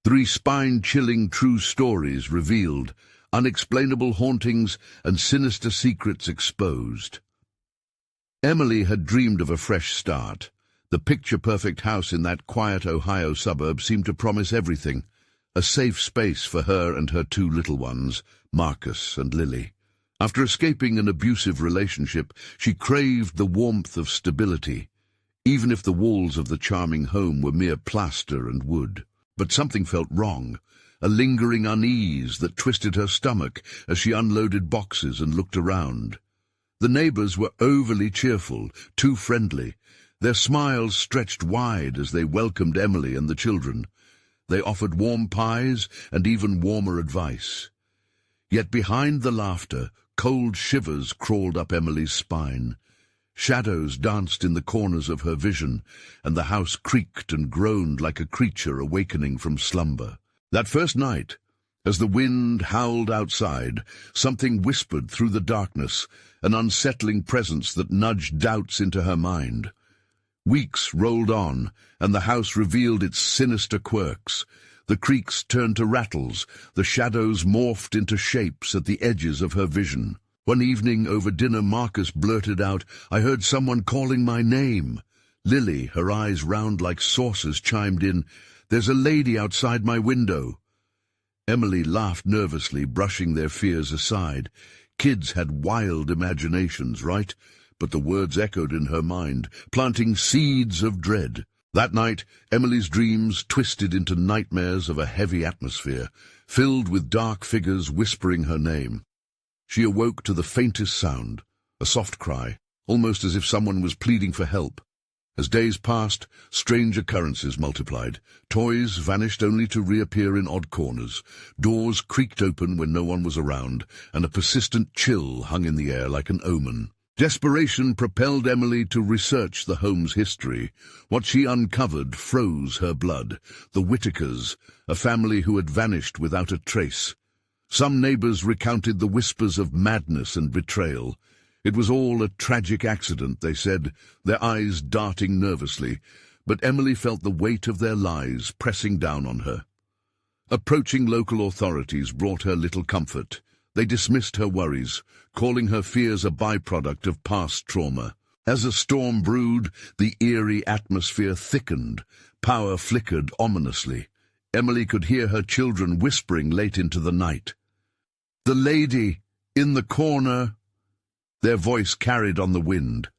Three spine-chilling true stories revealed, unexplainable hauntings and sinister secrets exposed. Emily had dreamed of a fresh start. The picture-perfect house in that quiet Ohio suburb seemed to promise everything. A safe space for her and her two little ones, Marcus and Lily. After escaping an abusive relationship, she craved the warmth of stability, even if the walls of the charming home were mere plaster and wood. But something felt wrong, a lingering unease that twisted her stomach as she unloaded boxes and looked around. The neighbors were overly cheerful, too friendly. Their smiles stretched wide as they welcomed Emily and the children. They offered warm pies and even warmer advice. Yet behind the laughter, cold shivers crawled up Emily's spine. Shadows danced in the corners of her vision, and the house creaked and groaned like a creature awakening from slumber. That first night, as the wind howled outside, something whispered through the darkness, an unsettling presence that nudged doubts into her mind. Weeks rolled on, and the house revealed its sinister quirks. The creaks turned to rattles, the shadows morphed into shapes at the edges of her vision. One evening over dinner, Marcus blurted out, "I heard someone calling my name." Lily, her eyes round like saucers, chimed in, "There's a lady outside my window." Emily laughed nervously, brushing their fears aside. Kids had wild imaginations, right? But the words echoed in her mind, planting seeds of dread. That night, Emily's dreams twisted into nightmares of a heavy atmosphere, filled with dark figures whispering her name. She awoke to the faintest sound, a soft cry, almost as if someone was pleading for help. As days passed, strange occurrences multiplied. Toys vanished only to reappear in odd corners. Doors creaked open when no one was around, and a persistent chill hung in the air like an omen. Desperation propelled Emily to research the home's history. What she uncovered froze her blood. The Whitakers, a family who had vanished without a trace. Some neighbors recounted the whispers of madness and betrayal. It was all a tragic accident, they said, their eyes darting nervously, but Emily felt the weight of their lies pressing down on her. Approaching local authorities brought her little comfort. They dismissed her worries, calling her fears a byproduct of past trauma. As a storm brewed, the eerie atmosphere thickened. Power flickered ominously. Emily could hear her children whispering late into the night. "The lady, in the corner." Their voice carried on the wind.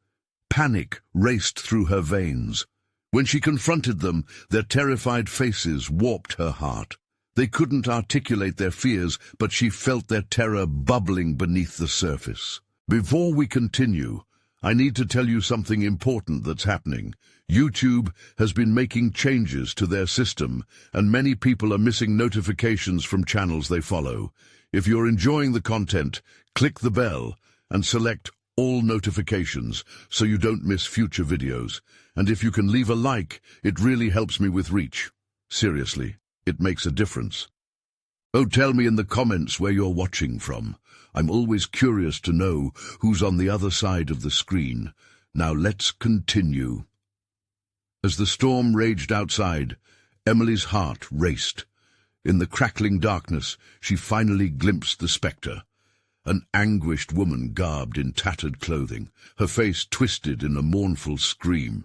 Panic raced through her veins. When she confronted them, their terrified faces warped her heart. They couldn't articulate their fears, but she felt their terror bubbling beneath the surface. Before we continue, I need to tell you something important that's happening. YouTube has been making changes to their system, and many people are missing notifications from channels they follow. If you're enjoying the content, click the bell and select all notifications so you don't miss future videos. And if you can leave a like, it really helps me with reach. Seriously, it makes a difference. Oh, tell me in the comments where you're watching from. I'm always curious to know who's on the other side of the screen. Now let's continue. As the storm raged outside, Emily's heart raced. In the crackling darkness, she finally glimpsed the spectre. An anguished woman garbed in tattered clothing, her face twisted in a mournful scream.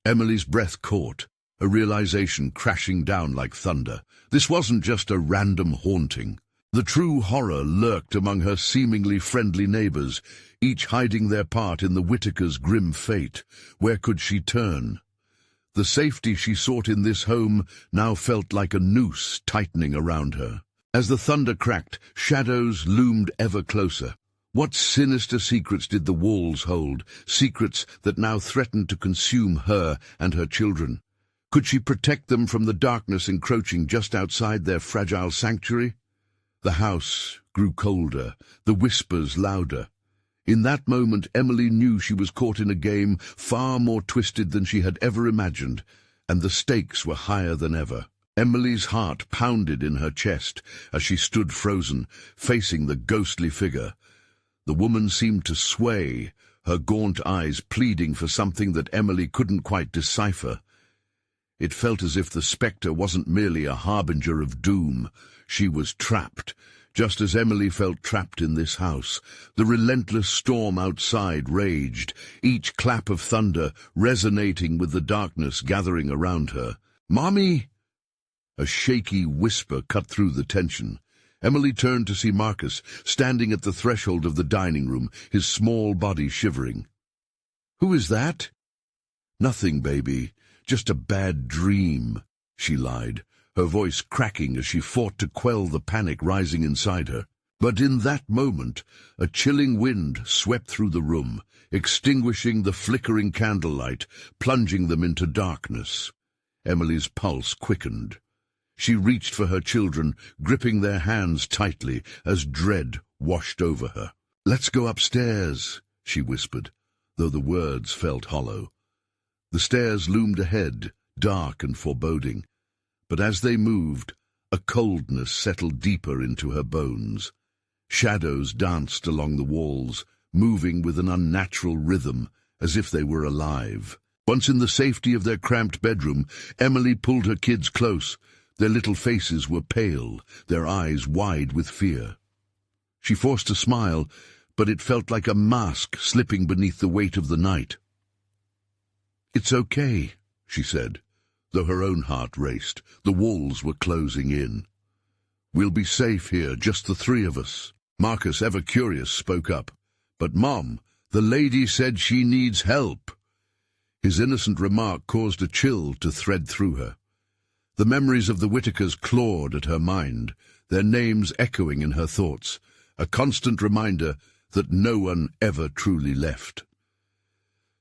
Emily's breath caught, a realization crashing down like thunder. This wasn't just a random haunting. The true horror lurked among her seemingly friendly neighbors, each hiding their part in the Whitakers' grim fate. Where could she turn? The safety she sought in this home now felt like a noose tightening around her. As the thunder cracked, shadows loomed ever closer. What sinister secrets did the walls hold, secrets that now threatened to consume her and her children? Could she protect them from the darkness encroaching just outside their fragile sanctuary? The house grew colder, the whispers louder. In that moment, Emily knew she was caught in a game far more twisted than she had ever imagined, and the stakes were higher than ever. Emily's heart pounded in her chest as she stood frozen, facing the ghostly figure. The woman seemed to sway, her gaunt eyes pleading for something that Emily couldn't quite decipher. It felt as if the spectre wasn't merely a harbinger of doom. She was trapped, just as Emily felt trapped in this house. The relentless storm outside raged, each clap of thunder resonating with the darkness gathering around her. "Mommy!" A shaky whisper cut through the tension. Emily turned to see Marcus standing at the threshold of the dining room, his small body shivering. "Who is that?" "Nothing, baby. Just a bad dream," she lied, her voice cracking as she fought to quell the panic rising inside her. But in that moment, a chilling wind swept through the room, extinguishing the flickering candlelight, plunging them into darkness. Emily's pulse quickened. She reached for her children, gripping their hands tightly as dread washed over her. "Let's go upstairs," she whispered, though the words felt hollow. The stairs loomed ahead, dark and foreboding, but as they moved, a coldness settled deeper into her bones. Shadows danced along the walls, moving with an unnatural rhythm, as if they were alive. Once in the safety of their cramped bedroom, Emily pulled her kids close. Their little faces were pale, their eyes wide with fear. She forced a smile, but it felt like a mask slipping beneath the weight of the night. "It's okay," she said, though her own heart raced. The walls were closing in. "We'll be safe here, just the three of us." Marcus, ever curious, spoke up. "But, Mom, the lady said she needs help." His innocent remark caused a chill to thread through her. The memories of the Whitakers clawed at her mind, their names echoing in her thoughts, a constant reminder that no one ever truly left.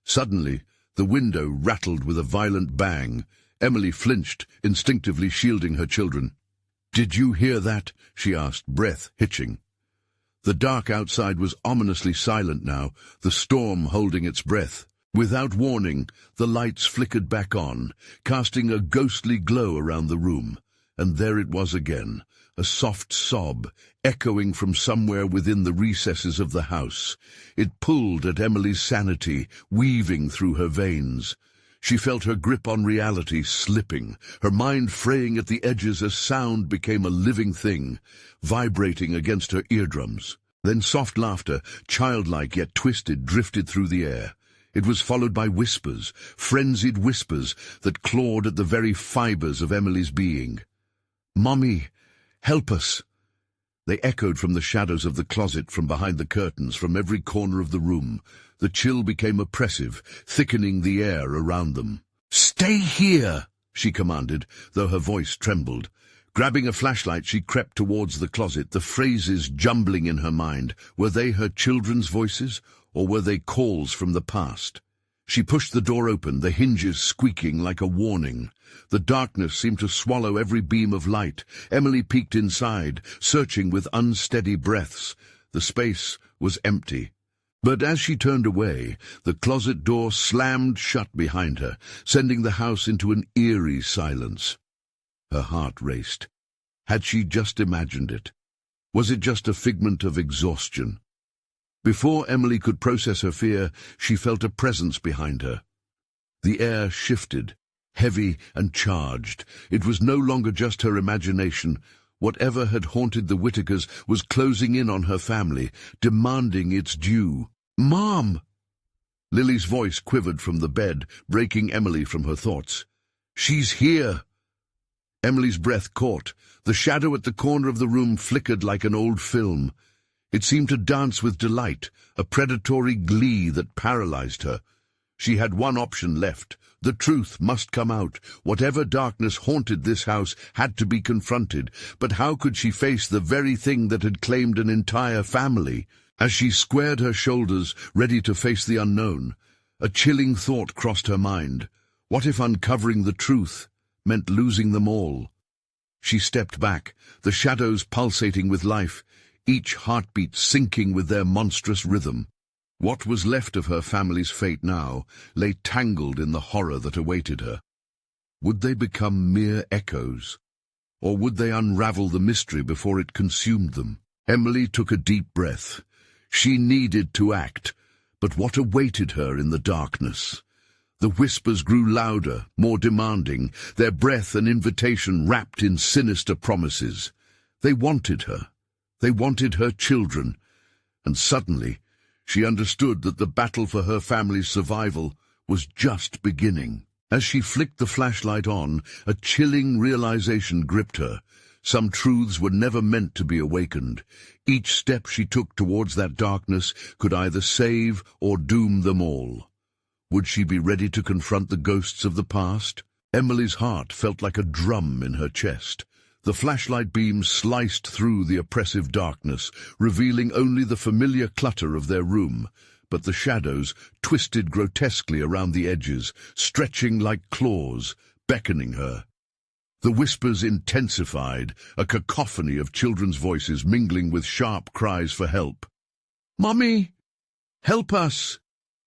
Suddenly, the window rattled with a violent bang. Emily flinched, instinctively shielding her children. "Did you hear that?" she asked, breath hitching. The dark outside was ominously silent now, the storm holding its breath. Without warning, the lights flickered back on, casting a ghostly glow around the room. And there it was again, a soft sob, echoing from somewhere within the recesses of the house. It pulled at Emily's sanity, weaving through her veins. She felt her grip on reality slipping, her mind fraying at the edges as sound became a living thing, vibrating against her eardrums. Then soft laughter, childlike yet twisted, drifted through the air. It was followed by whispers, frenzied whispers that clawed at the very fibers of Emily's being. "Mommy, help us!" They echoed from the shadows of the closet, from behind the curtains, from every corner of the room. The chill became oppressive, thickening the air around them. "Stay here!" she commanded, though her voice trembled. Grabbing a flashlight, she crept towards the closet, the phrases jumbling in her mind. Were they her children's voices, or were they calls from the past? She pushed the door open, the hinges squeaking like a warning. The darkness seemed to swallow every beam of light. Emily peeked inside, searching with unsteady breaths. The space was empty. But as she turned away, the closet door slammed shut behind her, sending the house into an eerie silence. Her heart raced. Had she just imagined it? Was it just a figment of exhaustion? Before Emily could process her fear, she felt a presence behind her. The air shifted, heavy and charged. It was no longer just her imagination. Whatever had haunted the Whitakers was closing in on her family, demanding its due. "Mom!" Lily's voice quivered from the bed, breaking Emily from her thoughts. "She's here!" Emily's breath caught. The shadow at the corner of the room flickered like an old film. It seemed to dance with delight, a predatory glee that paralyzed her. She had one option left. The truth must come out. Whatever darkness haunted this house had to be confronted. But how could she face the very thing that had claimed an entire family? As she squared her shoulders, ready to face the unknown, a chilling thought crossed her mind. What if uncovering the truth meant losing them all? She stepped back, the shadows pulsating with life, each heartbeat syncing with their monstrous rhythm. What was left of her family's fate now lay tangled in the horror that awaited her. Would they become mere echoes? Or would they unravel the mystery before it consumed them? Emily took a deep breath. She needed to act, but what awaited her in the darkness? The whispers grew louder, more demanding, their breath an invitation wrapped in sinister promises. They wanted her. They wanted her children. And suddenly, she understood that the battle for her family's survival was just beginning. As she flicked the flashlight on, a chilling realization gripped her. Some truths were never meant to be awakened. Each step she took towards that darkness could either save or doom them all. Would she be ready to confront the ghosts of the past? Emily's heart felt like a drum in her chest. The flashlight beam sliced through the oppressive darkness, revealing only the familiar clutter of their room, but the shadows twisted grotesquely around the edges, stretching like claws, beckoning her. The whispers intensified, a cacophony of children's voices mingling with sharp cries for help. "Mommy! Help us!"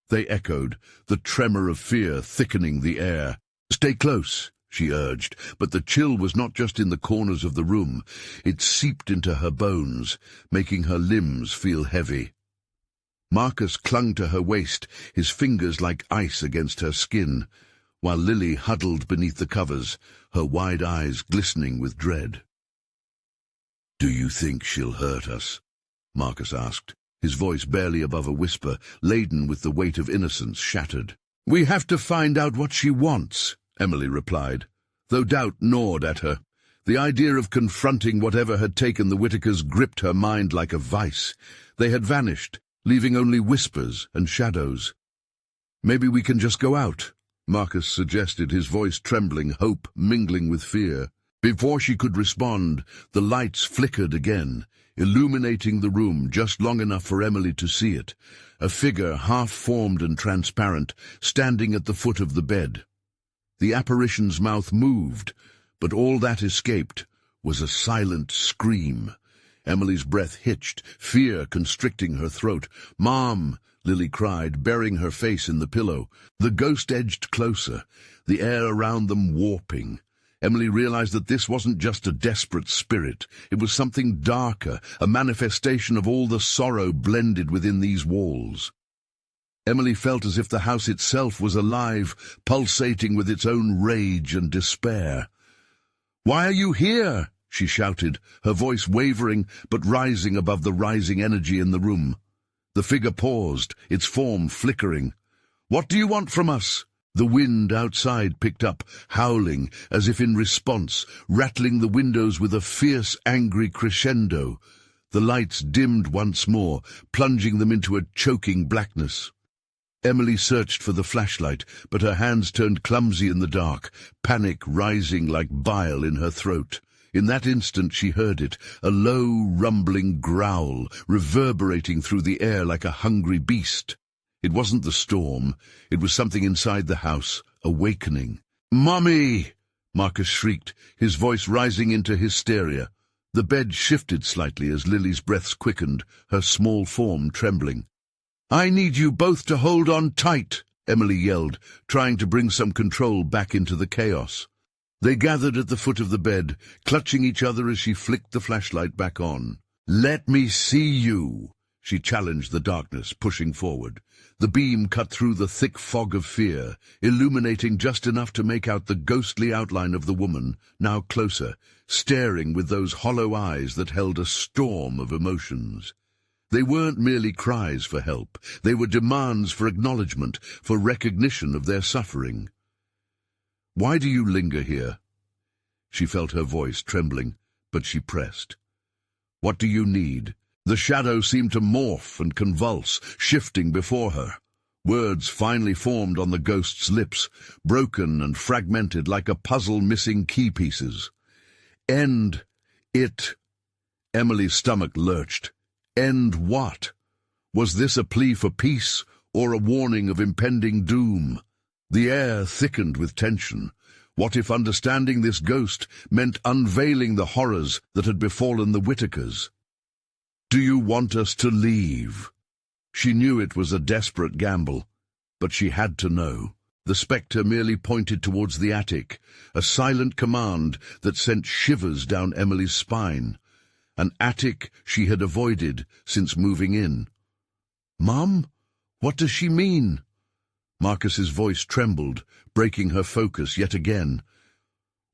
they echoed, the tremor of fear thickening the air. "Stay close," she urged, but the chill was not just in the corners of the room. It seeped into her bones, making her limbs feel heavy. Marcus clung to her waist, his fingers like ice against her skin, while Lily huddled beneath the covers, her wide eyes glistening with dread. "Do you think she'll hurt us?" Marcus asked, his voice barely above a whisper, laden with the weight of innocence shattered. "We have to find out what she wants," Emily replied, though doubt gnawed at her. The idea of confronting whatever had taken the Whitakers gripped her mind like a vice. They had vanished, leaving only whispers and shadows. "Maybe we can just go out," Marcus suggested, his voice trembling, hope mingling with fear. Before she could respond, the lights flickered again, illuminating the room just long enough for Emily to see it, a figure half-formed and transparent, standing at the foot of the bed. The apparition's mouth moved, but all that escaped was a silent scream. Emily's breath hitched, fear constricting her throat. "Mom!" Lily cried, burying her face in the pillow. The ghost edged closer, the air around them warping. Emily realized that this wasn't just a desperate spirit. It was something darker, a manifestation of all the sorrow blended within these walls. Emily felt as if the house itself was alive, pulsating with its own rage and despair. "Why are you here?" she shouted, her voice wavering but rising above the rising energy in the room. The figure paused, its form flickering. "What do you want from us?" The wind outside picked up, howling as if in response, rattling the windows with a fierce, angry crescendo. The lights dimmed once more, plunging them into a choking blackness. Emily searched for the flashlight, but her hands turned clumsy in the dark, panic rising like bile in her throat. In that instant she heard it, a low, rumbling growl, reverberating through the air like a hungry beast. It wasn't the storm. It was something inside the house, awakening. "Mommy!" Marcus shrieked, his voice rising into hysteria. The bed shifted slightly as Lily's breaths quickened, her small form trembling. "I need you both to hold on tight," Emily yelled, trying to bring some control back into the chaos. They gathered at the foot of the bed, clutching each other as she flicked the flashlight back on. "Let me see you," she challenged the darkness, pushing forward. The beam cut through the thick fog of fear, illuminating just enough to make out the ghostly outline of the woman, now closer, staring with those hollow eyes that held a storm of emotions. They weren't merely cries for help. They were demands for acknowledgement, for recognition of their suffering. "Why do you linger here?" She felt her voice trembling, but she pressed. "What do you need?" The shadow seemed to morph and convulse, shifting before her. Words finally formed on the ghost's lips, broken and fragmented like a puzzle missing key pieces. "End it." Emily's stomach lurched. End what? Was this a plea for peace or a warning of impending doom? The air thickened with tension. What if understanding this ghost meant unveiling the horrors that had befallen the Whitakers? "Do you want us to leave?" She knew it was a desperate gamble, but she had to know. The spectre merely pointed towards the attic, a silent command that sent shivers down Emily's spine. An attic she had avoided since moving in. "Mom, what does she mean?" Marcus's voice trembled, breaking her focus yet again.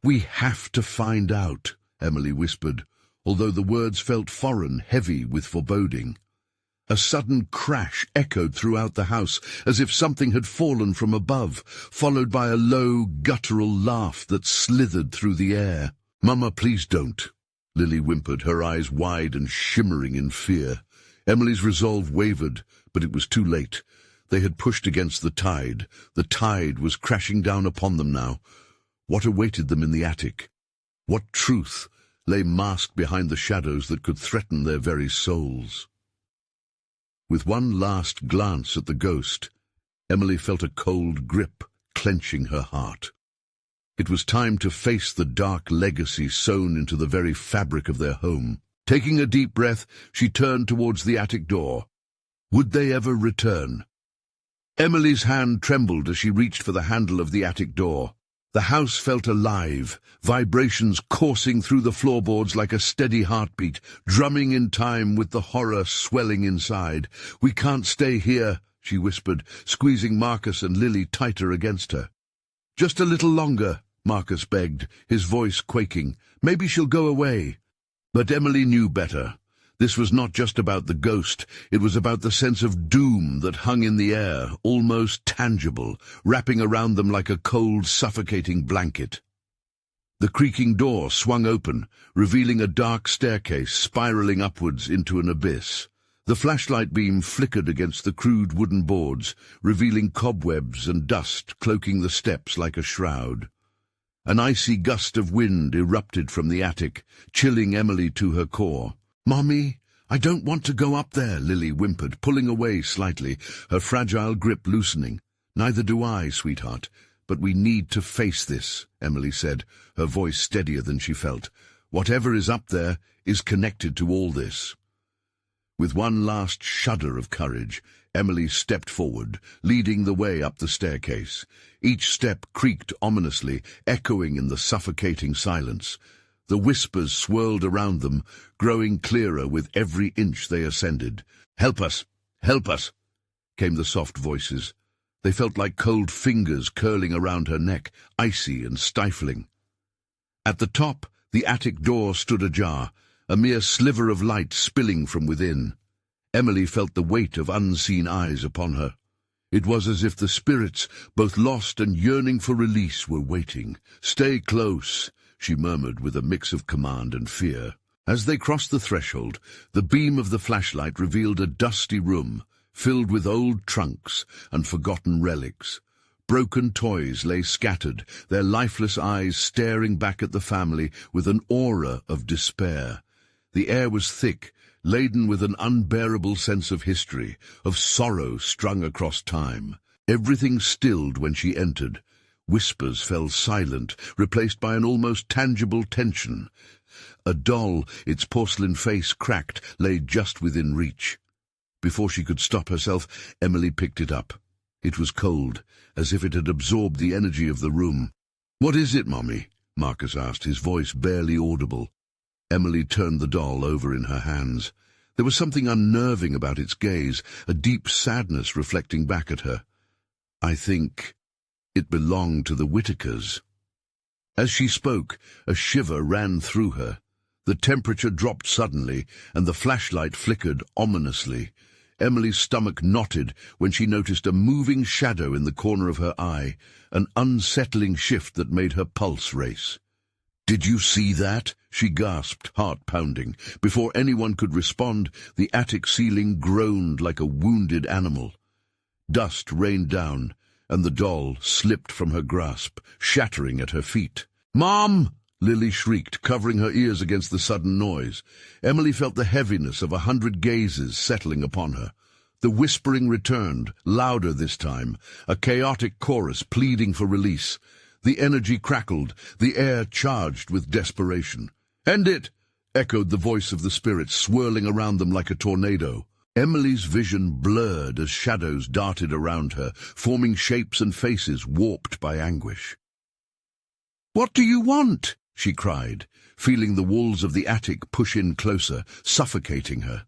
"We have to find out," Emily whispered, although the words felt foreign, heavy with foreboding. A sudden crash echoed throughout the house, as if something had fallen from above, followed by a low, guttural laugh that slithered through the air. "Mama, please don't," Lily whimpered, her eyes wide and shimmering in fear. Emily's resolve wavered, but it was too late. They had pushed against the tide. The tide was crashing down upon them now. What awaited them in the attic? What truth lay masked behind the shadows that could threaten their very souls? With one last glance at the ghost, Emily felt a cold grip clenching her heart. It was time to face the dark legacy sewn into the very fabric of their home. Taking a deep breath, she turned towards the attic door. Would they ever return? Emily's hand trembled as she reached for the handle of the attic door. The house felt alive, vibrations coursing through the floorboards like a steady heartbeat, drumming in time with the horror swelling inside. "We can't stay here," she whispered, squeezing Marcus and Lily tighter against her. "Just a little longer," Marcus begged, his voice quaking. "Maybe she'll go away." But Emily knew better. This was not just about the ghost, it was about the sense of doom that hung in the air, almost tangible, wrapping around them like a cold, suffocating blanket. The creaking door swung open, revealing a dark staircase spiraling upwards into an abyss. The flashlight beam flickered against the crude wooden boards, revealing cobwebs and dust cloaking the steps like a shroud. An icy gust of wind erupted from the attic, chilling Emily to her core. "Mommy, I don't want to go up there," Lily whimpered, pulling away slightly, her fragile grip loosening. "Neither do I, sweetheart, but we need to face this," Emily said, her voice steadier than she felt. "Whatever is up there is connected to all this." With one last shudder of courage, Emily stepped forward, leading the way up the staircase. Each step creaked ominously, echoing in the suffocating silence. The whispers swirled around them, growing clearer with every inch they ascended. "Help us! Help us!" came the soft voices. They felt like cold fingers curling around her neck, icy and stifling. At the top, the attic door stood ajar, a mere sliver of light spilling from within. Emily felt the weight of unseen eyes upon her. It was as if the spirits, both lost and yearning for release, were waiting. "Stay close," she murmured with a mix of command and fear. As they crossed the threshold, the beam of the flashlight revealed a dusty room, filled with old trunks and forgotten relics. Broken toys lay scattered, their lifeless eyes staring back at the family with an aura of despair. The air was thick, laden with an unbearable sense of history, of sorrow strung across time. Everything stilled when she entered. Whispers fell silent, replaced by an almost tangible tension. A doll, its porcelain face cracked, lay just within reach. Before she could stop herself, Emily picked it up. It was cold, as if it had absorbed the energy of the room. "What is it, Mommy?" Marcus asked, his voice barely audible. Emily turned the doll over in her hands. There was something unnerving about its gaze, a deep sadness reflecting back at her. "I think it belonged to the Whitakers." As she spoke, a shiver ran through her. The temperature dropped suddenly, and the flashlight flickered ominously. Emily's stomach knotted when she noticed a moving shadow in the corner of her eye, an unsettling shift that made her pulse race. "Did you see that?" she gasped, heart pounding. Before anyone could respond, the attic ceiling groaned like a wounded animal. Dust rained down, and the doll slipped from her grasp, shattering at her feet. "Mom!" Lily shrieked, covering her ears against the sudden noise. Emily felt the heaviness of 100 gazes settling upon her. The whispering returned, louder this time, a chaotic chorus pleading for release. The energy crackled, the air charged with desperation. "End it!" echoed the voice of the spirit, swirling around them like a tornado. Emily's vision blurred as shadows darted around her, forming shapes and faces warped by anguish. "What do you want?" she cried, feeling the walls of the attic push in closer, suffocating her.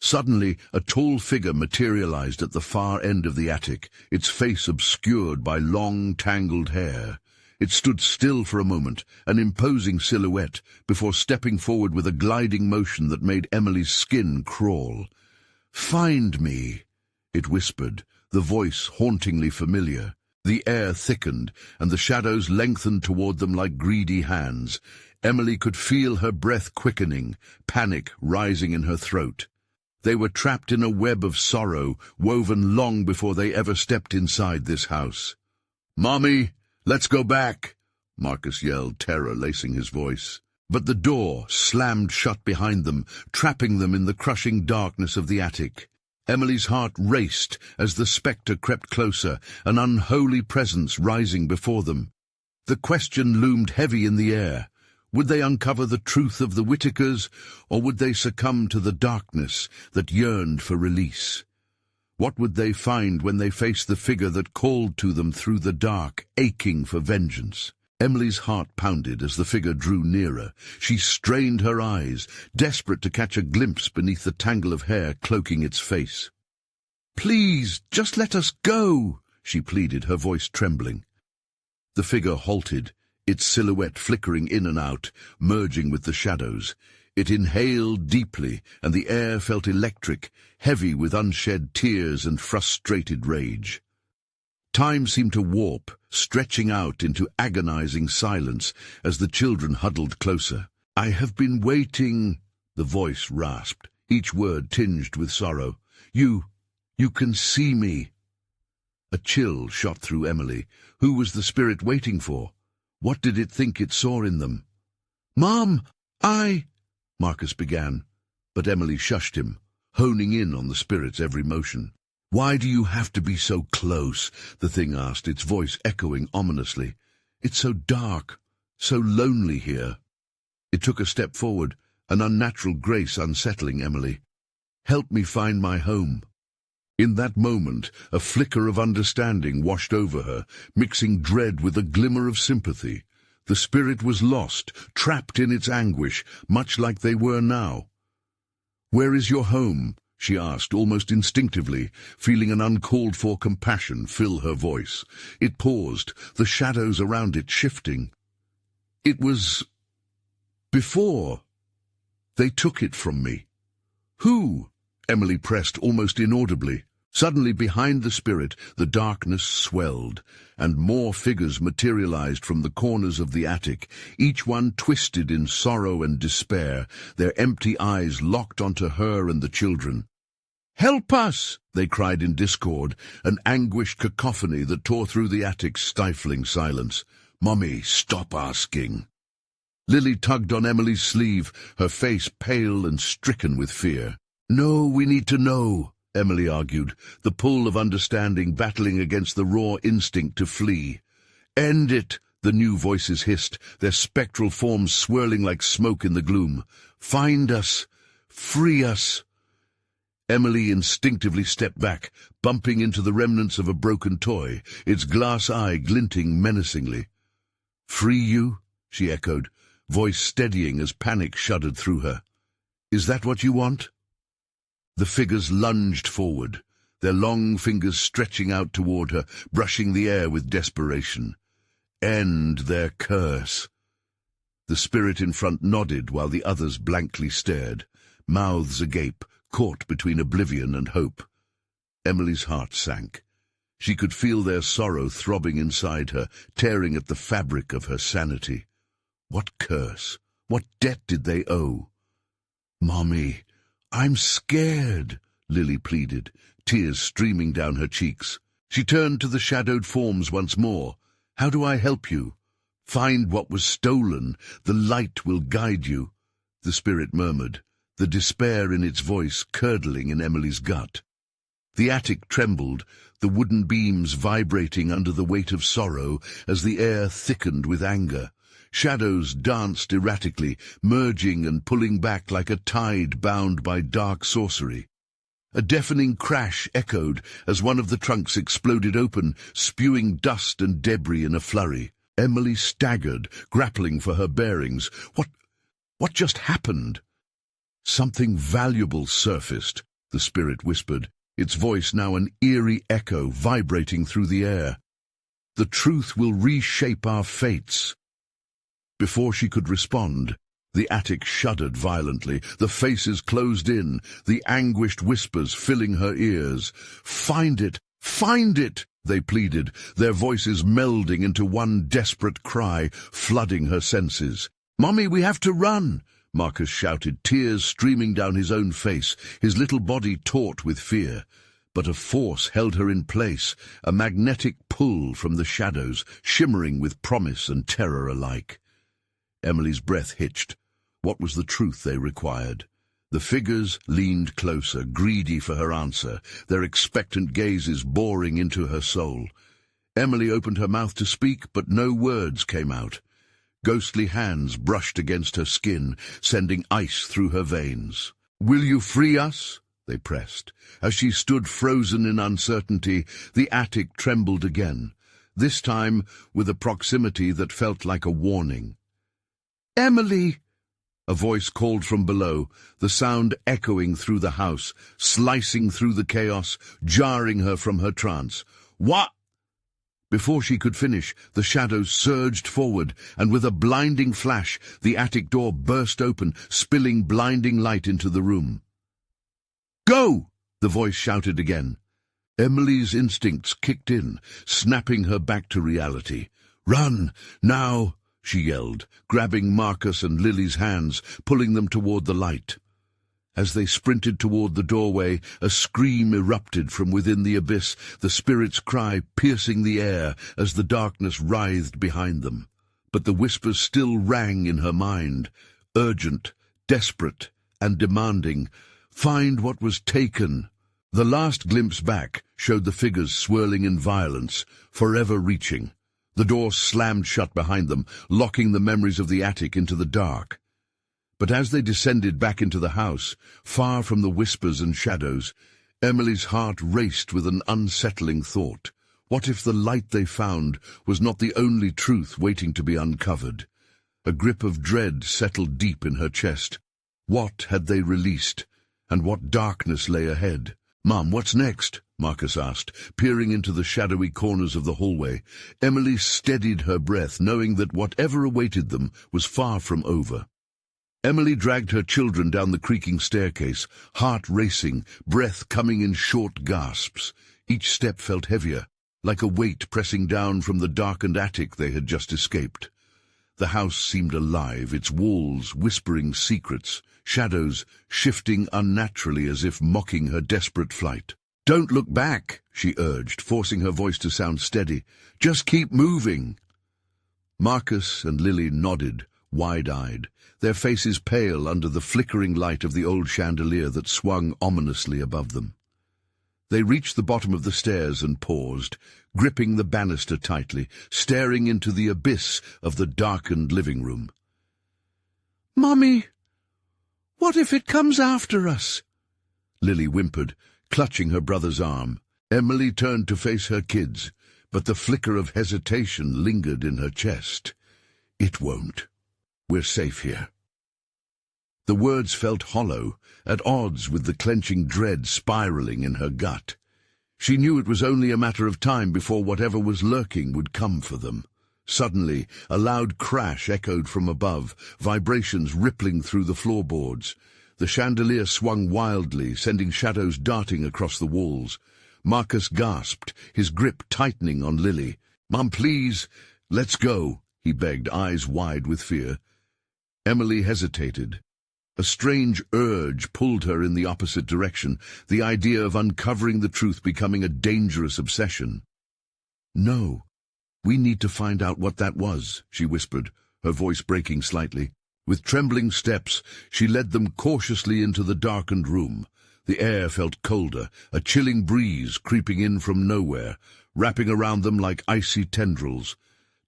Suddenly, a tall figure materialized at the far end of the attic, its face obscured by long, tangled hair. It stood still for a moment, an imposing silhouette, before stepping forward with a gliding motion that made Emily's skin crawl. "Find me," it whispered, the voice hauntingly familiar. The air thickened, and the shadows lengthened toward them like greedy hands. Emily could feel her breath quickening, panic rising in her throat. They were trapped in a web of sorrow, woven long before they ever stepped inside this house. "Mommy, let's go back," Marcus yelled, terror lacing his voice. But the door slammed shut behind them, trapping them in the crushing darkness of the attic. Emily's heart raced as the spectre crept closer, an unholy presence rising before them. The question loomed heavy in the air. Would they uncover the truth of the Whitakers, or would they succumb to the darkness that yearned for release? What would they find when they faced the figure that called to them through the dark, aching for vengeance? Emily's heart pounded as the figure drew nearer. She strained her eyes, desperate to catch a glimpse beneath the tangle of hair cloaking its face. "Please, just let us go," she pleaded, her voice trembling. The figure halted, its silhouette flickering in and out, merging with the shadows. It inhaled deeply, and the air felt electric, heavy with unshed tears and frustrated rage. Time seemed to warp, stretching out into agonizing silence as the children huddled closer. "I have been waiting," the voice rasped, each word tinged with sorrow. You can see me." A chill shot through Emily. Who was the spirit waiting for? What did it think it saw in them? "Mom, Marcus began, but Emily shushed him, honing in on the spirit's every motion. "Why do you have to be so close?" the thing asked, its voice echoing ominously. "It's so dark, so lonely here." It took a step forward, an unnatural grace unsettling Emily. "Help me find my home." In that moment, a flicker of understanding washed over her, mixing dread with a glimmer of sympathy. The spirit was lost, trapped in its anguish, much like they were now. "Where is your home?" she asked, almost instinctively, feeling an uncalled-for compassion fill her voice. It paused, the shadows around it shifting. "It was before. They took it from me." "Who?" Emily pressed almost inaudibly. Suddenly, behind the spirit, the darkness swelled, and more figures materialized from the corners of the attic, each one twisted in sorrow and despair, their empty eyes locked onto her and the children. "Help us!" they cried in discord, an anguished cacophony that tore through the attic's stifling silence. "Mummy, stop asking." Lily tugged on Emily's sleeve, her face pale and stricken with fear. "No, we need to know," Emily argued, the pull of understanding battling against the raw instinct to flee. "End it," the new voices hissed, their spectral forms swirling like smoke in the gloom. "Find us. Free us." Emily instinctively stepped back, bumping into the remnants of a broken toy, its glass eye glinting menacingly. "Free you?" she echoed, voice steadying as panic shuddered through her. "Is that what you want?" The figures lunged forward, their long fingers stretching out toward her, brushing the air with desperation. "End their curse." The spirit in front nodded while the others blankly stared, mouths agape, caught between oblivion and hope. Emily's heart sank. She could feel their sorrow throbbing inside her, tearing at the fabric of her sanity. What curse? What debt did they owe? "Mommy, I'm scared," Lily pleaded, tears streaming down her cheeks. She turned to the shadowed forms once more. "How do I help you?" "Find what was stolen. The light will guide you," the spirit murmured, the despair in its voice curdling in Emily's gut. The attic trembled, the wooden beams vibrating under the weight of sorrow as the air thickened with anger. Shadows danced erratically, merging and pulling back like a tide bound by dark sorcery. A deafening crash echoed as one of the trunks exploded open, spewing dust and debris in a flurry. Emily staggered, grappling for her bearings. What just happened? Something valuable surfaced, the spirit whispered, its voice now an eerie echo vibrating through the air. "The truth will reshape our fates." Before she could respond, the attic shuddered violently, the faces closed in, the anguished whispers filling her ears. "Find it! Find it!" they pleaded, their voices melding into one desperate cry, flooding her senses. "Mommy, we have to run!" Marcus shouted, tears streaming down his own face, his little body taut with fear. But a force held her in place, a magnetic pull from the shadows, shimmering with promise and terror alike. Emily's breath hitched. What was the truth they required? The figures leaned closer, greedy for her answer, their expectant gazes boring into her soul. Emily opened her mouth to speak, but no words came out. Ghostly hands brushed against her skin, sending ice through her veins. "Will you free us?" they pressed. As she stood frozen in uncertainty, the attic trembled again, this time with a proximity that felt like a warning. "Emily!" A voice called from below, the sound echoing through the house, slicing through the chaos, jarring her from her trance. "What?" Before she could finish, the shadows surged forward, and with a blinding flash, the attic door burst open, spilling blinding light into the room. "Go!" the voice shouted again. Emily's instincts kicked in, snapping her back to reality. "Run, now!" she yelled, grabbing Marcus and Lily's hands, pulling them toward the light. As they sprinted toward the doorway, a scream erupted from within the abyss, the spirit's cry piercing the air as the darkness writhed behind them. But the whispers still rang in her mind, urgent, desperate, and demanding. "Find what was taken." The last glimpse back showed the figures swirling in violence, forever reaching. The door slammed shut behind them, locking the memories of the attic into the dark. But as they descended back into the house, far from the whispers and shadows, Emily's heart raced with an unsettling thought. What if the light they found was not the only truth waiting to be uncovered? A grip of dread settled deep in her chest. What had they released, and what darkness lay ahead? "Mom, what's next?" Marcus asked, peering into the shadowy corners of the hallway. Emily steadied her breath, knowing that whatever awaited them was far from over. Emily dragged her children down the creaking staircase, heart racing, breath coming in short gasps. Each step felt heavier, like a weight pressing down from the darkened attic they had just escaped. The house seemed alive, its walls whispering secrets, shadows shifting unnaturally as if mocking her desperate flight. "Don't look back," she urged, forcing her voice to sound steady. "Just keep moving." Marcus and Lily nodded, wide-eyed, their faces pale under the flickering light of the old chandelier that swung ominously above them. They reached the bottom of the stairs and paused, gripping the banister tightly, staring into the abyss of the darkened living room. "Mommy, what if it comes after us?" Lily whimpered, clutching her brother's arm. Emily turned to face her kids, but the flicker of hesitation lingered in her chest. "It won't. We're safe here." The words felt hollow, at odds with the clenching dread spiraling in her gut. She knew it was only a matter of time before whatever was lurking would come for them. Suddenly, a loud crash echoed from above, vibrations rippling through the floorboards. The chandelier swung wildly, sending shadows darting across the walls. Marcus gasped, his grip tightening on Lily. "Mom, please, let's go," he begged, eyes wide with fear. Emily hesitated. A strange urge pulled her in the opposite direction, the idea of uncovering the truth becoming a dangerous obsession. "No, we need to find out what that was," she whispered, her voice breaking slightly. With trembling steps, she led them cautiously into the darkened room. The air felt colder, a chilling breeze creeping in from nowhere, wrapping around them like icy tendrils.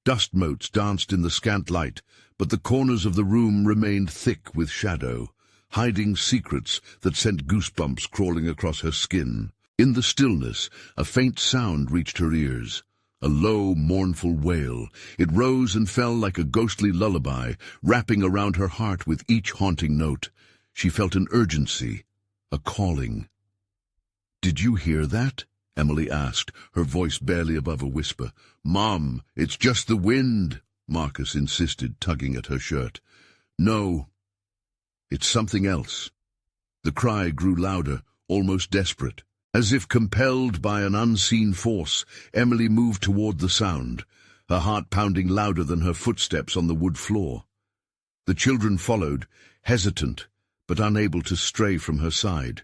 Dust motes danced in the scant light, but the corners of the room remained thick with shadow, hiding secrets that sent goosebumps crawling across her skin. In the stillness, a faint sound reached her ears. A low, mournful wail. It rose and fell like a ghostly lullaby, wrapping around her heart with each haunting note. She felt an urgency, a calling. "Did you hear that?" Emily asked, her voice barely above a whisper. "Mom, it's just the wind," Marcus insisted, tugging at her shirt. "No, it's something else." The cry grew louder, almost desperate. As if compelled by an unseen force, Emily moved toward the sound, her heart pounding louder than her footsteps on the wood floor. The children followed, hesitant, but unable to stray from her side.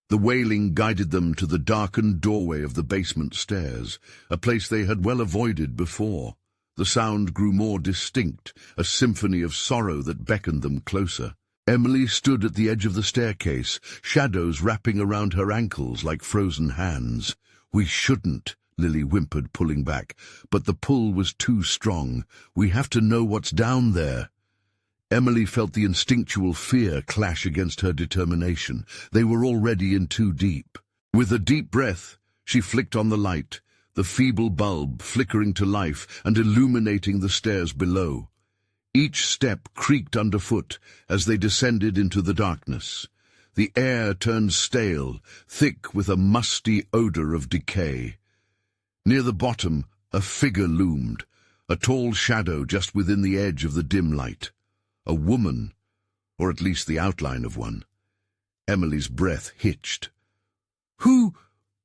The wailing guided them to the darkened doorway of the basement stairs, a place they had well avoided before. The sound grew more distinct, a symphony of sorrow that beckoned them closer. Emily stood at the edge of the staircase, shadows wrapping around her ankles like frozen hands. "We shouldn't," Lily whimpered, pulling back, but the pull was too strong. "We have to know what's down there." Emily felt the instinctual fear clash against her determination. They were already in too deep. With a deep breath, she flicked on the light, the feeble bulb flickering to life and illuminating the stairs below. Each step creaked underfoot as they descended into the darkness. The air turned stale, thick with a musty odor of decay. Near the bottom, a figure loomed, a tall shadow just within the edge of the dim light. A woman, or at least the outline of one. Emily's breath hitched. Who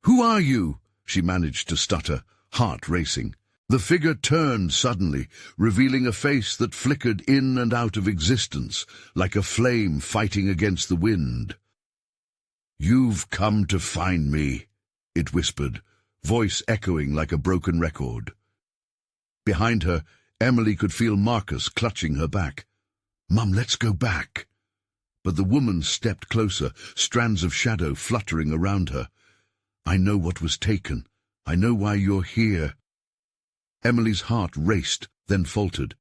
are you?" she managed to stutter, heart racing. The figure turned suddenly, revealing a face that flickered in and out of existence, like a flame fighting against the wind. "You've come to find me," it whispered, voice echoing like a broken record. Behind her, Emily could feel Marcus clutching her back. "Mum, let's go back." But the woman stepped closer, strands of shadow fluttering around her. "I know what was taken. I know why you're here." Emily's heart raced, then faltered.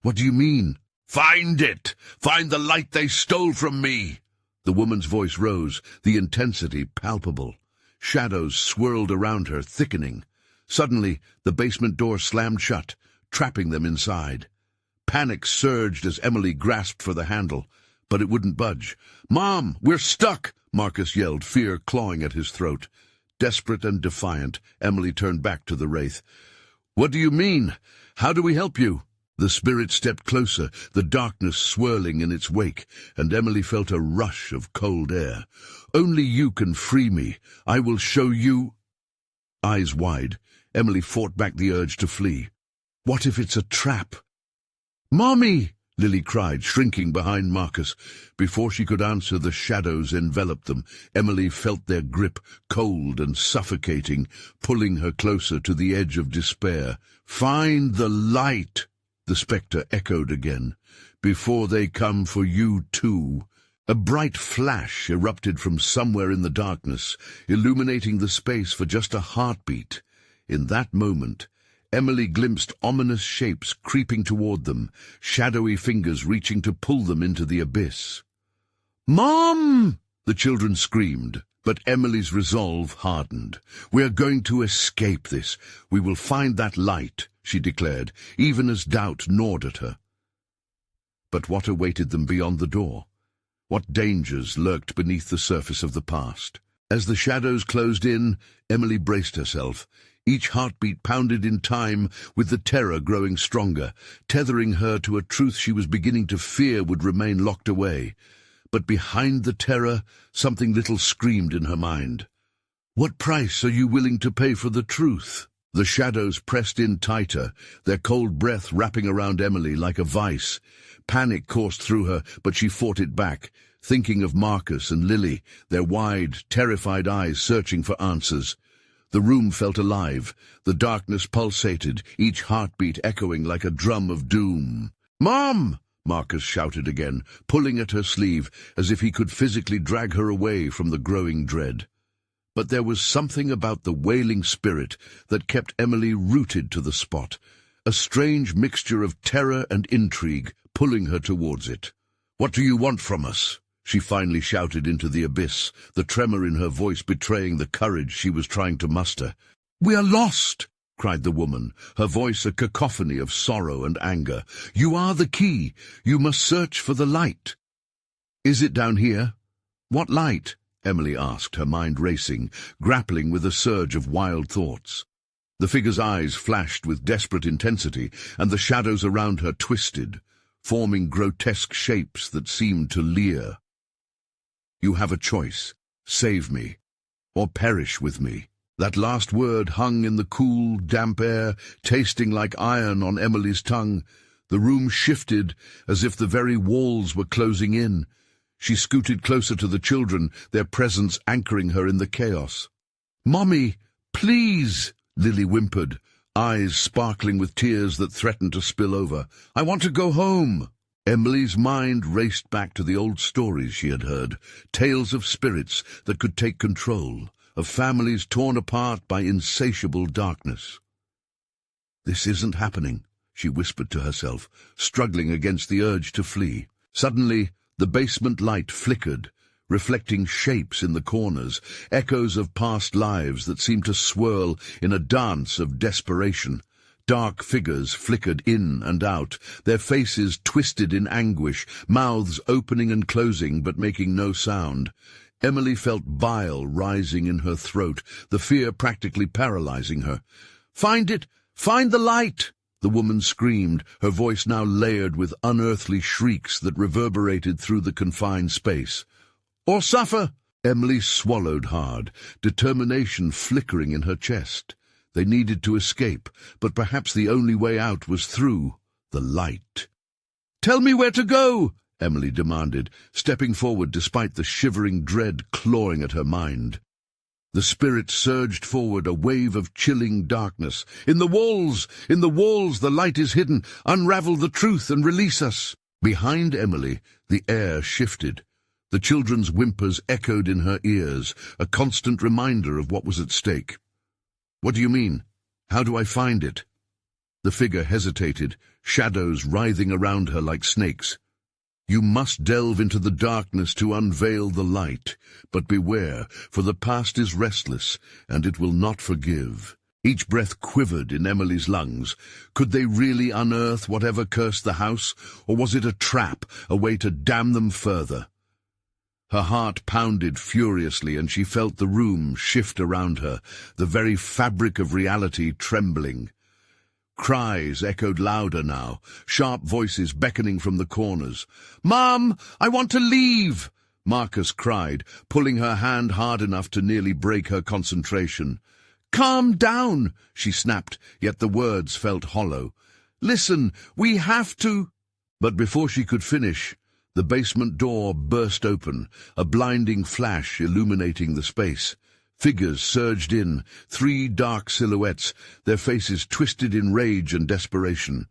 "What do you mean?" "Find it! Find the light they stole from me!" The woman's voice rose, the intensity palpable. Shadows swirled around her, thickening. Suddenly, the basement door slammed shut, trapping them inside. Panic surged as Emily grasped for the handle, but it wouldn't budge. "Mom, we're stuck!" Marcus yelled, fear clawing at his throat. Desperate and defiant, Emily turned back to the wraith. "What do you mean? How do we help you?" The spirit stepped closer, the darkness swirling in its wake, and Emily felt a rush of cold air. "Only you can free me. I will show you." Eyes wide, Emily fought back the urge to flee. What if it's a trap? "Mommy!" Lily cried, shrinking behind Marcus. Before she could answer, the shadows enveloped them. Emily felt their grip, cold and suffocating, pulling her closer to the edge of despair. "Find the light!" the spectre echoed again. "Before they come for you too." A bright flash erupted from somewhere in the darkness, illuminating the space for just a heartbeat. In that moment, Emily glimpsed ominous shapes creeping toward them, shadowy fingers reaching to pull them into the abyss. "Mom!" the children screamed, but Emily's resolve hardened. "We're going to escape this. We will find that light," she declared, even as doubt gnawed at her. But what awaited them beyond the door? What dangers lurked beneath the surface of the past? As the shadows closed in, Emily braced herself. Each heartbeat pounded in time, with the terror growing stronger, tethering her to a truth she was beginning to fear would remain locked away. But behind the terror, something little screamed in her mind. "What price are you willing to pay for the truth?" The shadows pressed in tighter, their cold breath wrapping around Emily like a vice. Panic coursed through her, but she fought it back, thinking of Marcus and Lily, their wide, terrified eyes searching for answers. The room felt alive. The darkness pulsated, each heartbeat echoing like a drum of doom. "Mom!" Marcus shouted again, pulling at her sleeve as if he could physically drag her away from the growing dread. But there was something about the wailing spirit that kept Emily rooted to the spot, a strange mixture of terror and intrigue pulling her towards it. "What do you want from us?" she finally shouted into the abyss, the tremor in her voice betraying the courage she was trying to muster. "We are lost!" cried the woman, her voice a cacophony of sorrow and anger. "You are the key. You must search for the light." "Is it down here?" "What light?" Emily asked, her mind racing, grappling with a surge of wild thoughts. The figure's eyes flashed with desperate intensity, and the shadows around her twisted, forming grotesque shapes that seemed to leer. "You have a choice. Save me, or perish with me." That last word hung in the cool, damp air, tasting like iron on Emily's tongue. The room shifted, as if the very walls were closing in. She scooted closer to the children, their presence anchoring her in the chaos. "Mommy, please," Lily whimpered, eyes sparkling with tears that threatened to spill over. "I want to go home." Emily's mind raced back to the old stories she had heard, tales of spirits that could take control, of families torn apart by insatiable darkness. "This isn't happening," she whispered to herself, struggling against the urge to flee. Suddenly, the basement light flickered, reflecting shapes in the corners, echoes of past lives that seemed to swirl in a dance of desperation. Dark figures flickered in and out, their faces twisted in anguish, mouths opening and closing but making no sound. Emily felt bile rising in her throat, the fear practically paralyzing her. "Find it! Find the light!" the woman screamed, her voice now layered with unearthly shrieks that reverberated through the confined space. "Or suffer!" Emily swallowed hard, determination flickering in her chest. They needed to escape, but perhaps the only way out was through the light. "Tell me where to go!" Emily demanded, stepping forward despite the shivering dread clawing at her mind. The spirit surged forward, a wave of chilling darkness. In the walls! In the walls! The light is hidden! Unravel the truth and release us!" Behind Emily, the air shifted. The children's whimpers echoed in her ears, a constant reminder of what was at stake. "What do you mean? How do I find it?" The figure hesitated, shadows writhing around her like snakes. "You must delve into the darkness to unveil the light, but beware, for the past is restless, and it will not forgive." Each breath quivered in Emily's lungs. Could they really unearth whatever cursed the house, or was it a trap, a way to damn them further? Her heart pounded furiously, and she felt the room shift around her, the very fabric of reality trembling. Cries echoed louder now, sharp voices beckoning from the corners. "Mom, I want to leave!" Marcus cried, pulling her hand hard enough to nearly break her concentration. "Calm down," she snapped, yet the words felt hollow. "Listen, we have to—" But before she could finish, the basement door burst open, a blinding flash illuminating the space. Figures surged in, 3 dark silhouettes, their faces twisted in rage and desperation.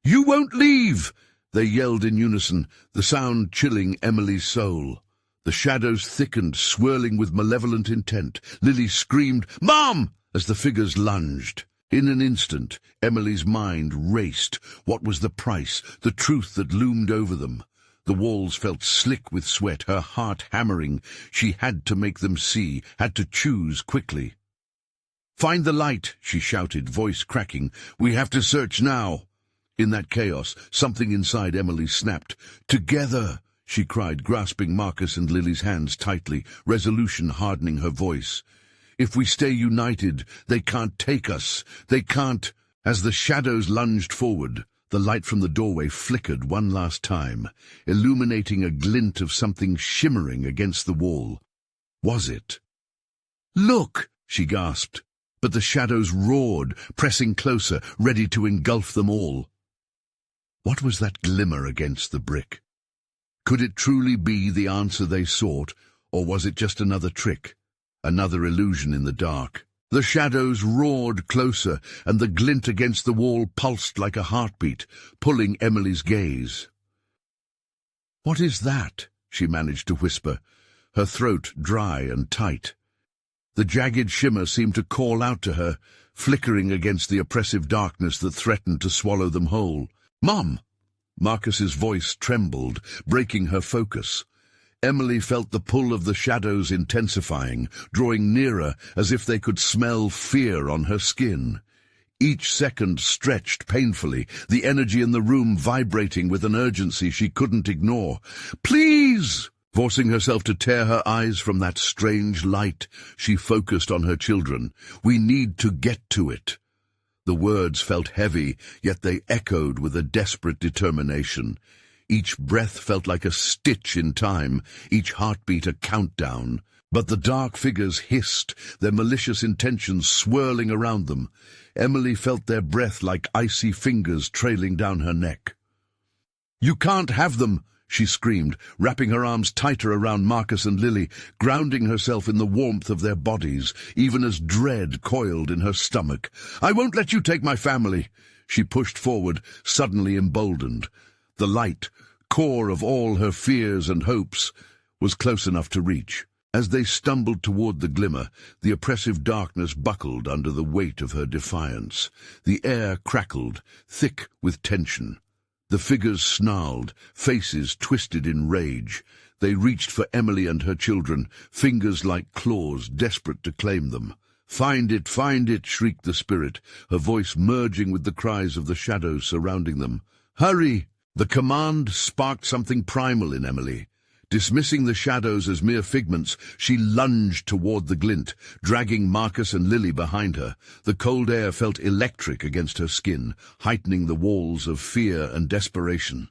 "You won't leave!" they yelled in unison, the sound chilling Emily's soul. The shadows thickened, swirling with malevolent intent. Lily screamed, "Mom!" as the figures lunged. In an instant, Emily's mind raced. What was the price, the truth that loomed over them? The walls felt slick with sweat, her heart hammering. She had to make them see, had to choose quickly. "Find the light," she shouted, voice cracking. "We have to search now." In that chaos, something inside Emily snapped. "Together!" she cried, grasping Marcus and Lily's hands tightly, resolution hardening her voice. "If we stay united, they can't take us. They can't—" As the shadows lunged forward, the light from the doorway flickered one last time, illuminating a glint of something shimmering against the wall. Was it? "Look!" she gasped, but the shadows roared, pressing closer, ready to engulf them all. What was that glimmer against the brick? Could it truly be the answer they sought, or was it just another trick, another illusion in the dark? The shadows roared closer, and the glint against the wall pulsed like a heartbeat, pulling Emily's gaze. "What is that?" she managed to whisper, her throat dry and tight. The jagged shimmer seemed to call out to her, flickering against the oppressive darkness that threatened to swallow them whole. "Mom!" Marcus's voice trembled, breaking her focus. Emily felt the pull of the shadows intensifying, drawing nearer as if they could smell fear on her skin. Each second stretched painfully, the energy in the room vibrating with an urgency she couldn't ignore. "Please!" Forcing herself to tear her eyes from that strange light, she focused on her children. "We need to get to it." The words felt heavy, yet they echoed with a desperate determination. Each breath felt like a stitch in time, each heartbeat a countdown. But the dark figures hissed, their malicious intentions swirling around them. Emily felt their breath like icy fingers trailing down her neck. "You can't have them!" she screamed, wrapping her arms tighter around Marcus and Lily, grounding herself in the warmth of their bodies, even as dread coiled in her stomach. "I won't let you take my family!" She pushed forward, suddenly emboldened. The light, core of all her fears and hopes, was close enough to reach. As they stumbled toward the glimmer, the oppressive darkness buckled under the weight of her defiance. The air crackled, thick with tension. The figures snarled, faces twisted in rage. They reached for Emily and her children, fingers like claws, desperate to claim them. Find it, shrieked the spirit, her voice merging with the cries of the shadows surrounding them. "Hurry!" The command sparked something primal in Emily. Dismissing the shadows as mere figments, she lunged toward the glint, dragging Marcus and Lily behind her. The cold air felt electric against her skin, heightening the walls of fear and desperation.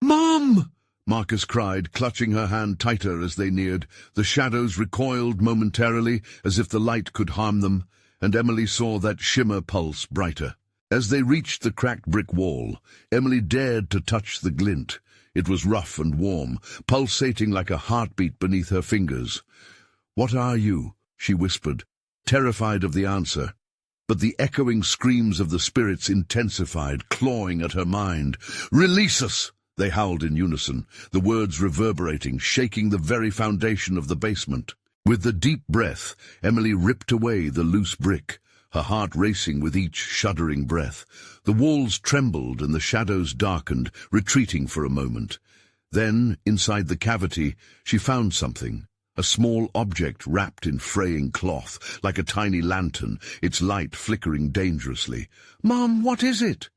"Mom!" Marcus cried, clutching her hand tighter as they neared. The shadows recoiled momentarily, as if the light could harm them, and Emily saw that shimmer pulse brighter. As they reached the cracked brick wall, Emily dared to touch the glint. It was rough and warm, pulsating like a heartbeat beneath her fingers. "What are you?" she whispered, terrified of the answer. But the echoing screams of the spirits intensified, clawing at her mind. "Release us!" they howled in unison, the words reverberating, shaking the very foundation of the basement. With a deep breath, Emily ripped away the loose brick, her heart racing with each shuddering breath. The walls trembled and the shadows darkened, retreating for a moment. Then, inside the cavity, she found something, a small object wrapped in fraying cloth, like a tiny lantern, its light flickering dangerously. "Mom, what is it?"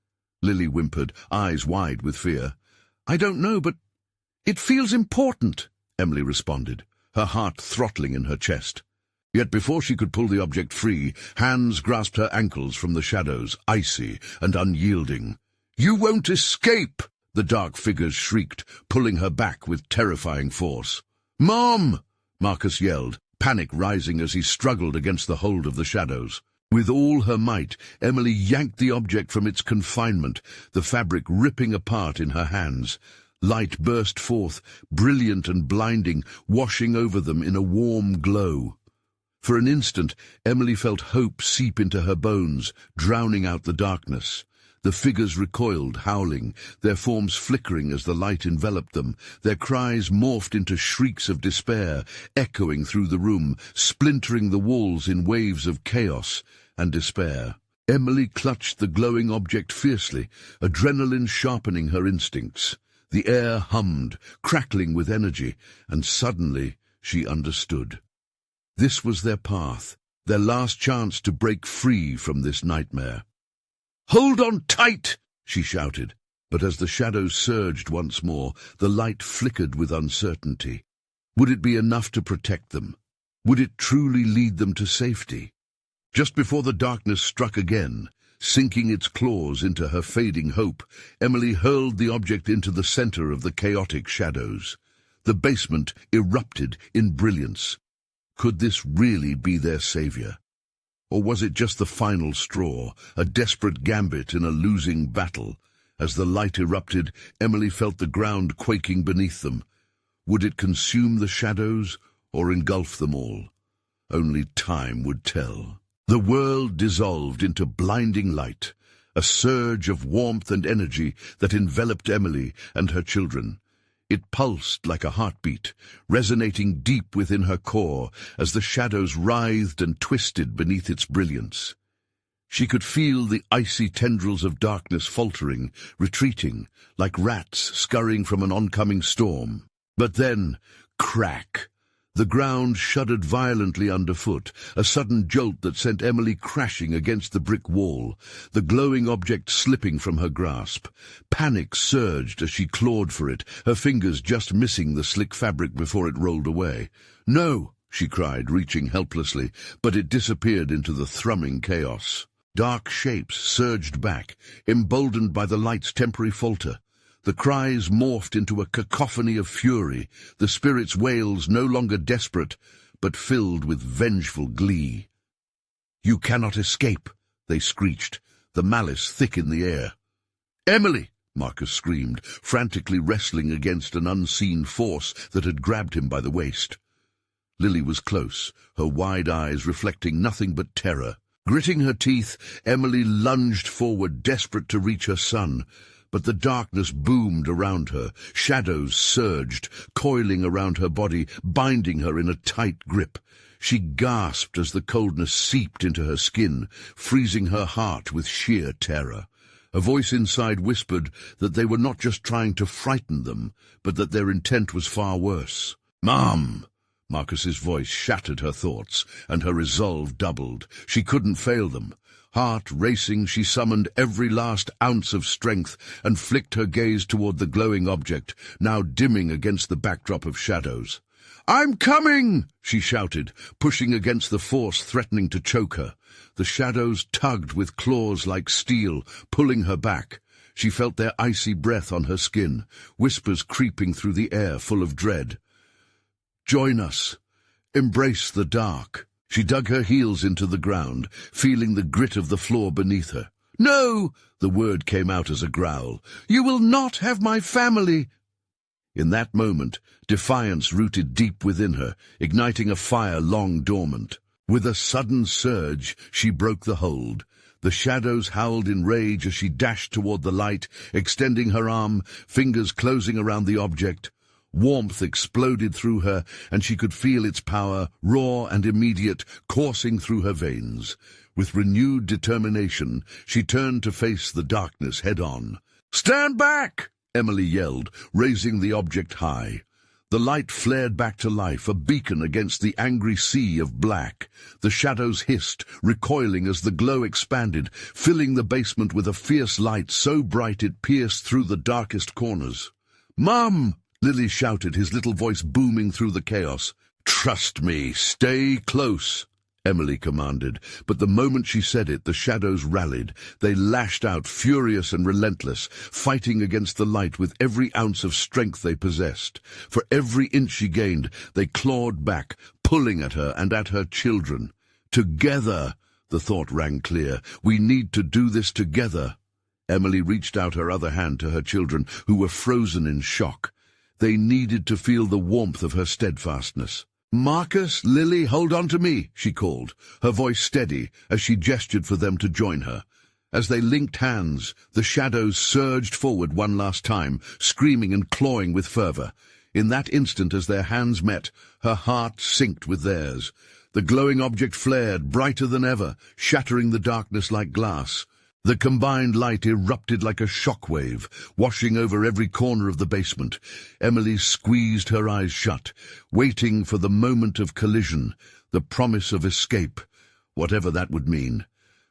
Lily whimpered, eyes wide with fear. "I don't know, but it feels important," Emily responded, her heart throttling in her chest. Yet before she could pull the object free, hands grasped her ankles from the shadows, icy and unyielding. "You won't escape!" the dark figures shrieked, pulling her back with terrifying force. "Mom!" Marcus yelled, panic rising as he struggled against the hold of the shadows. With all her might, Emily yanked the object from its confinement, the fabric ripping apart in her hands. Light burst forth, brilliant and blinding, washing over them in a warm glow. For an instant, Emily felt hope seep into her bones, drowning out the darkness. The figures recoiled, howling, their forms flickering as the light enveloped them. Their cries morphed into shrieks of despair, echoing through the room, splintering the walls in waves of chaos and despair. Emily clutched the glowing object fiercely, adrenaline sharpening her instincts. The air hummed, crackling with energy, and suddenly she understood. This was their path, their last chance to break free from this nightmare. "Hold on tight!" she shouted, but as the shadows surged once more, the light flickered with uncertainty. Would it be enough to protect them? Would it truly lead them to safety? Just before the darkness struck again, sinking its claws into her fading hope, Emily hurled the object into the center of the chaotic shadows. The basement erupted in brilliance. Could this really be their savior? Or was it just the final straw, a desperate gambit in a losing battle? As the light erupted, Emily felt the ground quaking beneath them. Would it consume the shadows or engulf them all? Only time would tell. The world dissolved into blinding light, a surge of warmth and energy that enveloped Emily and her children. It pulsed like a heartbeat, resonating deep within her core as the shadows writhed and twisted beneath its brilliance. She could feel the icy tendrils of darkness faltering, retreating, like rats scurrying from an oncoming storm. But then, crack! The ground shuddered violently underfoot, a sudden jolt that sent Emily crashing against the brick wall, the glowing object slipping from her grasp. Panic surged as she clawed for it, her fingers just missing the slick fabric before it rolled away. "No!" she cried, reaching helplessly, but it disappeared into the thrumming chaos. Dark shapes surged back, emboldened by the light's temporary falter. The cries morphed into a cacophony of fury, the spirit's wails no longer desperate, but filled with vengeful glee. "You cannot escape," they screeched, the malice thick in the air. "Emily!" Marcus screamed, frantically wrestling against an unseen force that had grabbed him by the waist. Lily was close, her wide eyes reflecting nothing but terror. Gritting her teeth, Emily lunged forward, desperate to reach her son. But the darkness boomed around her. Shadows surged, coiling around her body, binding her in a tight grip. She gasped as the coldness seeped into her skin, freezing her heart with sheer terror. A voice inside whispered that they were not just trying to frighten them, but that their intent was far worse. "Mom!" Marcus's voice shattered her thoughts, and her resolve doubled. She couldn't fail them. Heart racing, she summoned every last ounce of strength and flicked her gaze toward the glowing object, now dimming against the backdrop of shadows. "I'm coming!" she shouted, pushing against the force threatening to choke her. The shadows tugged with claws like steel, pulling her back. She felt their icy breath on her skin, whispers creeping through the air full of dread. "Join us. Embrace the dark." She dug her heels into the ground, feeling the grit of the floor beneath her. "No!" The word came out as a growl. "You will not have my family!" In that moment, defiance rooted deep within her, igniting a fire long dormant. With a sudden surge, she broke the hold. The shadows howled in rage as she dashed toward the light, extending her arm, fingers closing around the object. Warmth exploded through her, and she could feel its power, raw and immediate, coursing through her veins. With renewed determination, she turned to face the darkness head-on. "Stand back!" Emily yelled, raising the object high. The light flared back to life, a beacon against the angry sea of black. The shadows hissed, recoiling as the glow expanded, filling the basement with a fierce light so bright it pierced through the darkest corners. "Mom!" Lily shouted, his little voice booming through the chaos. "Trust me, stay close," Emily commanded, but the moment she said it, the shadows rallied. They lashed out, furious and relentless, fighting against the light with every ounce of strength they possessed. For every inch she gained, they clawed back, pulling at her and at her children. "Together," the thought rang clear. "We need to do this together." Emily reached out her other hand to her children, who were frozen in shock. They needed to feel the warmth of her steadfastness. "Marcus, Lily, hold on to me," she called, her voice steady as she gestured for them to join her. As they linked hands, the shadows surged forward one last time, screaming and clawing with fervor. In that instant, as their hands met, her heart synced with theirs. The glowing object flared, brighter than ever, shattering the darkness like glass. The combined light erupted like a shockwave, washing over every corner of the basement. Emily squeezed her eyes shut, waiting for the moment of collision, the promise of escape, whatever that would mean.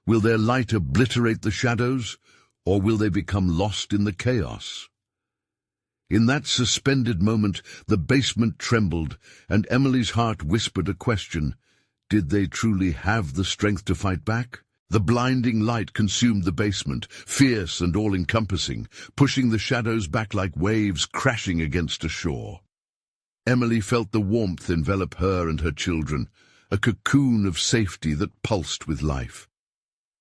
Will their light obliterate the shadows, or will they become lost in the chaos? In that suspended moment, the basement trembled, and Emily's heart whispered a question. Did they truly have the strength to fight back? The blinding light consumed the basement, fierce and all-encompassing, pushing the shadows back like waves crashing against a shore. Emily felt the warmth envelop her and her children, a cocoon of safety that pulsed with life.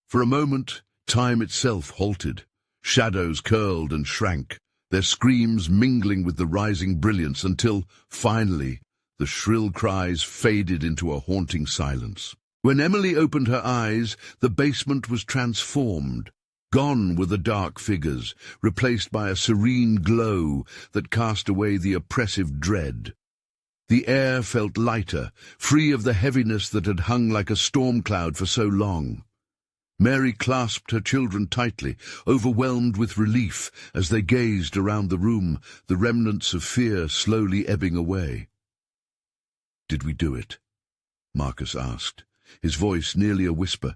For a moment, time itself halted. Shadows curled and shrank, their screams mingling with the rising brilliance until, finally, the shrill cries faded into a haunting silence. When Emily opened her eyes, the basement was transformed. Gone were the dark figures, replaced by a serene glow that cast away the oppressive dread. The air felt lighter, free of the heaviness that had hung like a storm cloud for so long. Mary clasped her children tightly, overwhelmed with relief as they gazed around the room, the remnants of fear slowly ebbing away. "Did we do it?" Marcus asked, his voice nearly a whisper,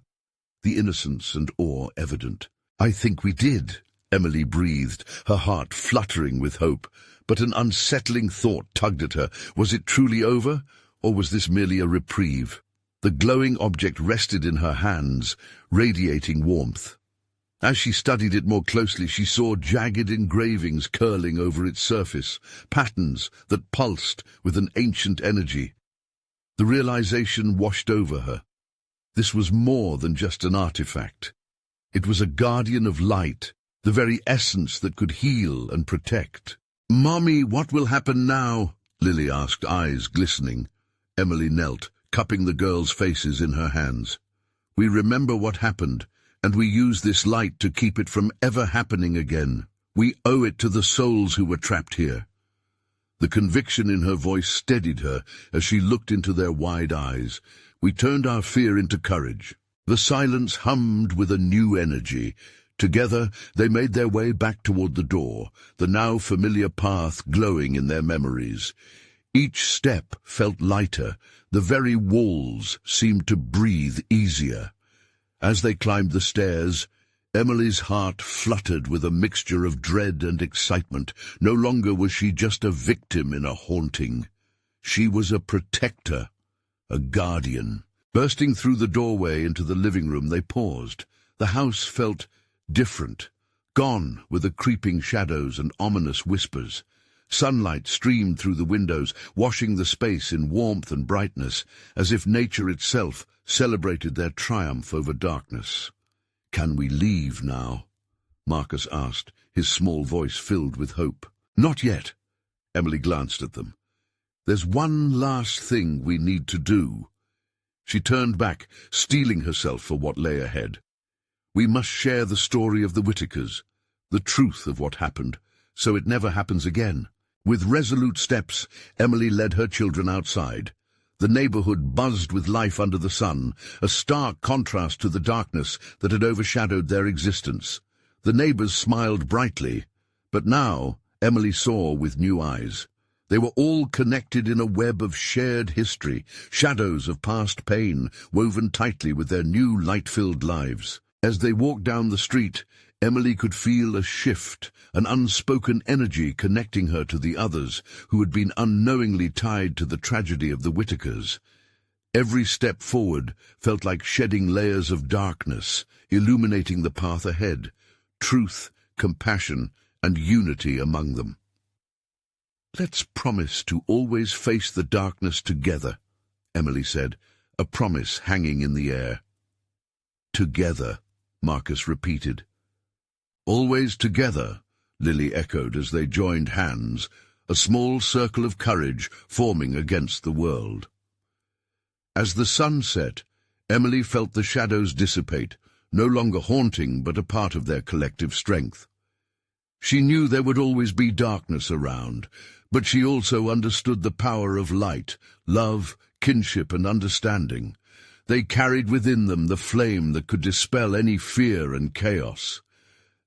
the innocence and awe evident. "I think we did," Emily breathed, her heart fluttering with hope, but an unsettling thought tugged at her. Was it truly over, or was this merely a reprieve? The glowing object rested in her hands, radiating warmth. As she studied it more closely, she saw jagged engravings curling over its surface, patterns that pulsed with an ancient energy. The realization washed over her. This was more than just an artifact. It was a guardian of light, the very essence that could heal and protect. "Mommy, what will happen now?" Lily asked, eyes glistening. Emily knelt, cupping the girls' faces in her hands. "We remember what happened, and we use this light to keep it from ever happening again. We owe it to the souls who were trapped here." The conviction in her voice steadied her as she looked into their wide eyes. "We turned our fear into courage." The silence hummed with a new energy. Together, they made their way back toward the door, the now familiar path glowing in their memories. Each step felt lighter. The very walls seemed to breathe easier. As they climbed the stairs, Emily's heart fluttered with a mixture of dread and excitement. No longer was she just a victim in a haunting. She was a protector, a guardian. Bursting through the doorway into the living room, they paused. The house felt different, gone with the creeping shadows and ominous whispers. Sunlight streamed through the windows, washing the space in warmth and brightness, as if nature itself celebrated their triumph over darkness. "Can we leave now?" Marcus asked, his small voice filled with hope. "Not yet." Emily glanced at them. "There's one last thing we need to do." She turned back, steeling herself for what lay ahead. "We must share the story of the Whitakers, the truth of what happened, so it never happens again." With resolute steps, Emily led her children outside. The neighborhood buzzed with life under the sun, a stark contrast to the darkness that had overshadowed their existence. The neighbors smiled brightly, but now Emily saw with new eyes. They were all connected in a web of shared history, shadows of past pain woven tightly with their new light-filled lives. As they walked down the street, Emily could feel a shift, an unspoken energy connecting her to the others who had been unknowingly tied to the tragedy of the Whitakers. Every step forward felt like shedding layers of darkness, illuminating the path ahead, truth, compassion, and unity among them. "Let's promise to always face the darkness together," Emily said, a promise hanging in the air. "Together," Marcus repeated. "Always together," Lily echoed as they joined hands, a small circle of courage forming against the world. As the sun set, Emily felt the shadows dissipate, no longer haunting but a part of their collective strength. She knew there would always be darkness around, but she also understood the power of light, love, kinship, and understanding. They carried within them the flame that could dispel any fear and chaos.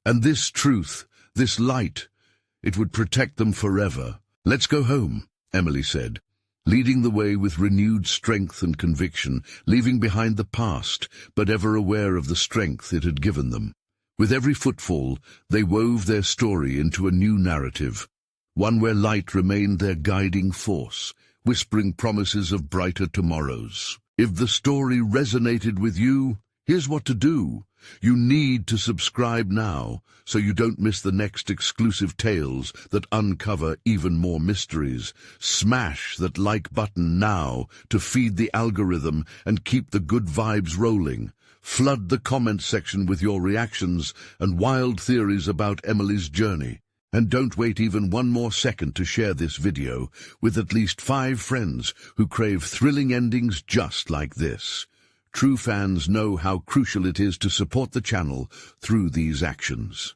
And this truth, this light, it would protect them forever. "Let's go home," Emily said, leading the way with renewed strength and conviction, leaving behind the past, but ever aware of the strength it had given them. With every footfall, they wove their story into a new narrative, one where light remained their guiding force, whispering promises of brighter tomorrows. If the story resonated with you, here's what to do. You need to subscribe now, so you don't miss the next exclusive tales that uncover even more mysteries. Smash that like button now to feed the algorithm and keep the good vibes rolling. Flood the comment section with your reactions and wild theories about Emily's journey. And don't wait even one more second to share this video with at least 5 friends who crave thrilling endings just like this. True fans know how crucial it is to support the channel through these actions.